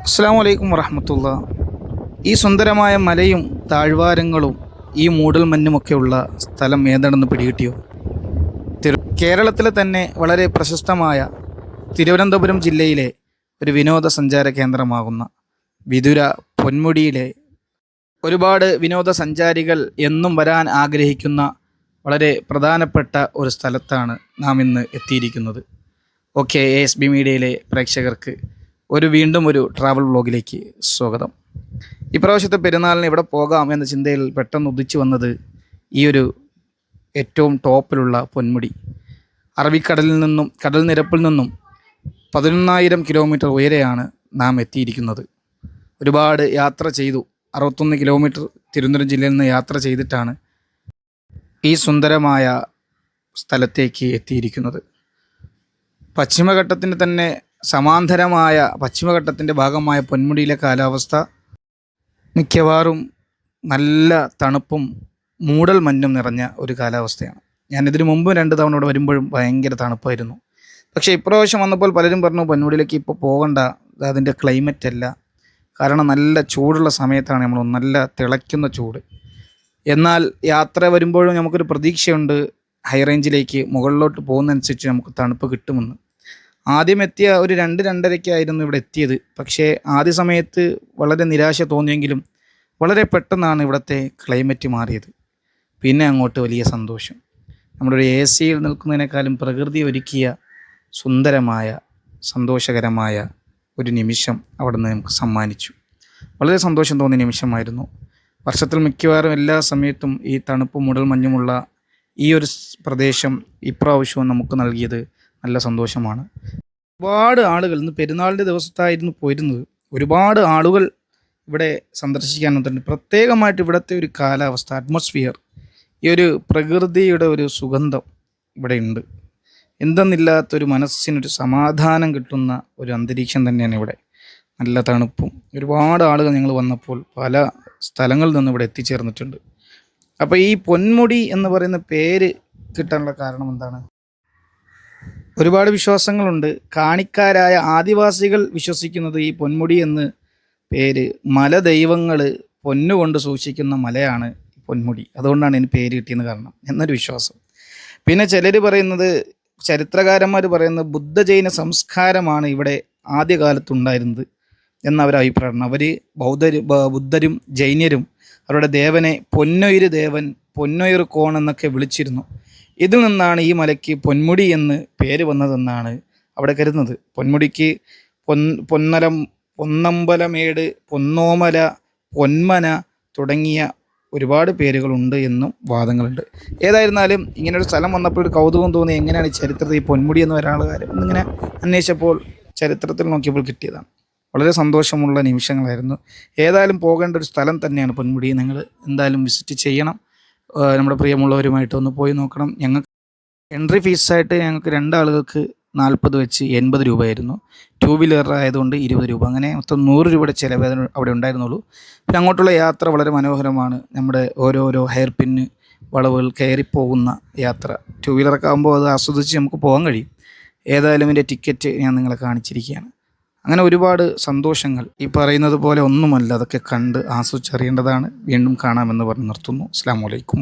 അസ്സാം വലൈക്കും വറഹമത്തുള്ള. ഈ സുന്ദരമായ മലയും താഴ്വാരങ്ങളും ഈ മൂടൽ മഞ്ഞുമൊക്കെയുള്ള സ്ഥലം ഏതാണെന്ന് പിടികിട്ടിയോ? കേരളത്തിലെ തന്നെ വളരെ പ്രശസ്തമായ തിരുവനന്തപുരം ജില്ലയിലെ ഒരു വിനോദസഞ്ചാര കേന്ദ്രമാകുന്ന വിതുര പൊന്മുടിയിലെ ഒരുപാട് വിനോദസഞ്ചാരികൾ എന്നും വരാൻ ആഗ്രഹിക്കുന്ന വളരെ പ്രധാനപ്പെട്ട ഒരു സ്ഥലത്താണ് നാം ഇന്ന് എത്തിയിരിക്കുന്നത്. ഓക്കെ, ASB മീഡിയയിലെ പ്രേക്ഷകർക്ക് വീണ്ടും ഒരു ട്രാവൽ വ്ലോഗിലേക്ക് സ്വാഗതം. ഇപ്രാവശ്യത്തെ പെരുന്നാളിന് ഇവിടെ പോകാം എന്ന ചിന്തയിൽ പെട്ടെന്ന് ഉദിച്ചു വന്നത് ഈ ഒരു ഏറ്റവും ടോപ്പിലുള്ള പൊന്മുടി. അറബിക്കടലിൽ നിന്നും കടൽ നിരപ്പിൽ നിന്നും 11,000 കിലോമീറ്റർ ഉയരെയാണ് നാം എത്തിയിരിക്കുന്നത്. ഒരുപാട് യാത്ര ചെയ്തു, 61 കിലോമീറ്റർ തിരുവനന്തപുരം ജില്ലയിൽ നിന്ന് യാത്ര ചെയ്തിട്ടാണ് ഈ സുന്ദരമായ സ്ഥലത്തേക്ക് എത്തിയിരിക്കുന്നത്. പശ്ചിമഘട്ടത്തിന് തന്നെ സമാന്തരമായ പശ്ചിമഘട്ടത്തിൻ്റെ ഭാഗമായ പൊന്മുടിയിലെ കാലാവസ്ഥ മിക്കവാറും നല്ല തണുപ്പും മൂടൽ മഞ്ഞും നിറഞ്ഞ ഒരു കാലാവസ്ഥയാണ്. ഞാനിതിനു മുമ്പ് 2 തവണ ഇവിടെ വരുമ്പോഴും ഭയങ്കര തണുപ്പായിരുന്നു. പക്ഷേ ഇപ്രാവശ്യം വന്നപ്പോൾ പലരും പറഞ്ഞു പൊന്മുടിയിലേക്ക് ഇപ്പോൾ പോകണ്ട, അതിൻ്റെ ക്ലൈമറ്റ് അല്ല. കാരണം നല്ല ചൂടുള്ള സമയത്താണ് നമ്മൾ, നല്ല തിളയ്ക്കുന്ന ചൂട്. എന്നാൽ യാത്ര വരുമ്പോഴും നമുക്കൊരു പ്രതീക്ഷയുണ്ട്, ഹൈ റേഞ്ചിലേക്ക് മുകളിലോട്ട് പോകുന്നതനുസരിച്ച് നമുക്ക് തണുപ്പ് കിട്ടുമെന്ന്. ആദ്യം എത്തിയ ഒരു 2-2:30 ഇവിടെ എത്തിയത്. പക്ഷേ ആദ്യ സമയത്ത് വളരെ നിരാശ തോന്നിയെങ്കിലും വളരെ പെട്ടെന്നാണ് ഇവിടുത്തെ ക്ലൈമറ്റ് മാറിയത്. പിന്നെ അങ്ങോട്ട് വലിയ സന്തോഷം. നമ്മുടെ ഒരു AC-യിൽ നിൽക്കുന്നതിനേക്കാളും പ്രകൃതി ഒരുക്കിയ സുന്ദരമായ സന്തോഷകരമായ ഒരു നിമിഷം അവിടെ നിന്ന് നമുക്ക് സമ്മാനിച്ചു. വളരെ സന്തോഷം തോന്നിയ നിമിഷമായിരുന്നു. വർഷത്തിൽ മിക്കവാറും എല്ലാ സമയത്തും ഈ തണുപ്പും മൂടൽ മഞ്ഞുമുള്ള ഈ ഒരു പ്രദേശം ഇപ്രാവശ്യവും നമുക്ക് നൽകിയത് നല്ല സന്തോഷമാണ്. ഒരുപാട് ആളുകൾ, ഇന്ന് പെരുന്നാളിൻ്റെ ദിവസത്തായിരുന്നു പോയിരുന്നത്, ഒരുപാട് ആളുകൾ ഇവിടെ സന്ദർശിക്കാൻ വന്നിട്ടുണ്ട്. പ്രത്യേകമായിട്ട് ഇവിടുത്തെ ഒരു കാലാവസ്ഥ, അറ്റ്മോസ്ഫിയർ, ഈ ഒരു പ്രകൃതിയുടെ ഒരു സുഗന്ധം ഇവിടെ ഉണ്ട്. എന്തെന്നില്ലാത്തൊരു മനസ്സിനൊരു സമാധാനം കിട്ടുന്ന ഒരു അന്തരീക്ഷം തന്നെയാണ് ഇവിടെ. നല്ല തണുപ്പും. ഒരുപാട് ആളുകൾ ഞങ്ങൾ വന്നപ്പോൾ പല സ്ഥലങ്ങളിൽ നിന്ന് ഇവിടെ എത്തിച്ചേർന്നിട്ടുണ്ട്. അപ്പോൾ ഈ പൊന്മുടി എന്ന് പറയുന്ന പേര് കിട്ടാനുള്ള കാരണം എന്താണ്? ഒരുപാട് വിശ്വാസങ്ങളുണ്ട്. കാണിക്കാരായ ആദിവാസികൾ വിശ്വസിക്കുന്നത് ഈ പൊന്മുടി എന്ന് പേര് മലദൈവങ്ങൾ പൊന്നുകൊണ്ട് സൂക്ഷിക്കുന്ന മലയാണ് പൊന്മുടി, അതുകൊണ്ടാണ് ഇതിന് പേര് കിട്ടിയെന്ന് കാരണം എന്നൊരു വിശ്വാസം. പിന്നെ ചിലർ പറയുന്നത്, ചരിത്രകാരന്മാർ പറയുന്നത് ബുദ്ധ-ജൈന സംസ്കാരമാണ് ഇവിടെ ആദ്യകാലത്തുണ്ടായിരുന്നത് എന്നവർ അഭിപ്രായമാണ്. അവർ ബുദ്ധരും ജൈനരും അവരുടെ ദേവനെ പൊന്നൊയിര് ദേവൻ, പൊന്നൊയിർ കോൺ എന്നൊക്കെ വിളിച്ചിരുന്നു. ഇതിൽ നിന്നാണ് ഈ മലയ്ക്ക് പൊന്മുടി എന്ന് പേര് വന്നതെന്നാണ് അവിടെ കരുതുന്നത്. പൊന്മുടിക്ക് പൊന്നമ്പലമേട്, പൊന്നോമല, പൊന്മന തുടങ്ങിയ ഒരുപാട് പേരുകളുണ്ട് എന്നും വാദങ്ങളുണ്ട്. ഏതായിരുന്നാലും ഇങ്ങനൊരു സ്ഥലം വന്നപ്പോൾ ഒരു കൗതുകം തോന്നി, എങ്ങനെയാണ് ഈ ചരിത്രത്തിൽ ഈ പൊന്മുടി എന്ന് വരാനുള്ള കാര്യം എന്നിങ്ങനെ അന്വേഷിച്ചപ്പോൾ ചരിത്രത്തിൽ നോക്കിയപ്പോൾ കിട്ടിയതാണ്. വളരെ സന്തോഷമുള്ള നിമിഷങ്ങളായിരുന്നു. ഏതായാലും പോകേണ്ട ഒരു സ്ഥലം തന്നെയാണ് പൊന്മുടി. നിങ്ങൾ എന്തായാലും വിസിറ്റ് ചെയ്യണം. നമ്മുടെ പ്രിയമുള്ളവരുമായിട്ട് ഒന്ന് പോയി നോക്കണം. ഞങ്ങൾക്ക് എൻട്രി ഫീസായിട്ട് ഞങ്ങൾക്ക് 2 ആളുകൾക്ക് 40 വെച്ച് 80 രൂപയായിരുന്നു. 2 വീലർ ആയതുകൊണ്ട് 20 രൂപ, അങ്ങനെ മൊത്തം 100 രൂപയുടെ ചിലവ് അവിടെ ഉണ്ടായിരുന്നുള്ളൂ. പിന്നെ അങ്ങോട്ടുള്ള യാത്ര വളരെ മനോഹരമാണ്. നമ്മുടെ ഓരോരോ ഹെയർ പിന്ന് വളവുകൾ കയറിപ്പോകുന്ന യാത്ര. 2 വീലറൊക്കെ ആകുമ്പോൾ അത് ആസ്വദിച്ച് നമുക്ക് പോകാൻ കഴിയും. ഏതായാലും ഇതിൻ്റെ ടിക്കറ്റ് ഞാൻ നിങ്ങളെ കാണിച്ചിരിക്കുകയാണ്. അങ്ങനെ ഒരുപാട് സന്തോഷങ്ങൾ, ഈ പറയുന്നത് പോലെ ഒന്നുമല്ല, അതൊക്കെ കണ്ട് ആസ്വദിച്ചറിയേണ്ടതാണ്. വീണ്ടും കാണാമെന്ന് പറഞ്ഞ് നിർത്തുന്നു. അസ്സലാമു അലൈക്കും.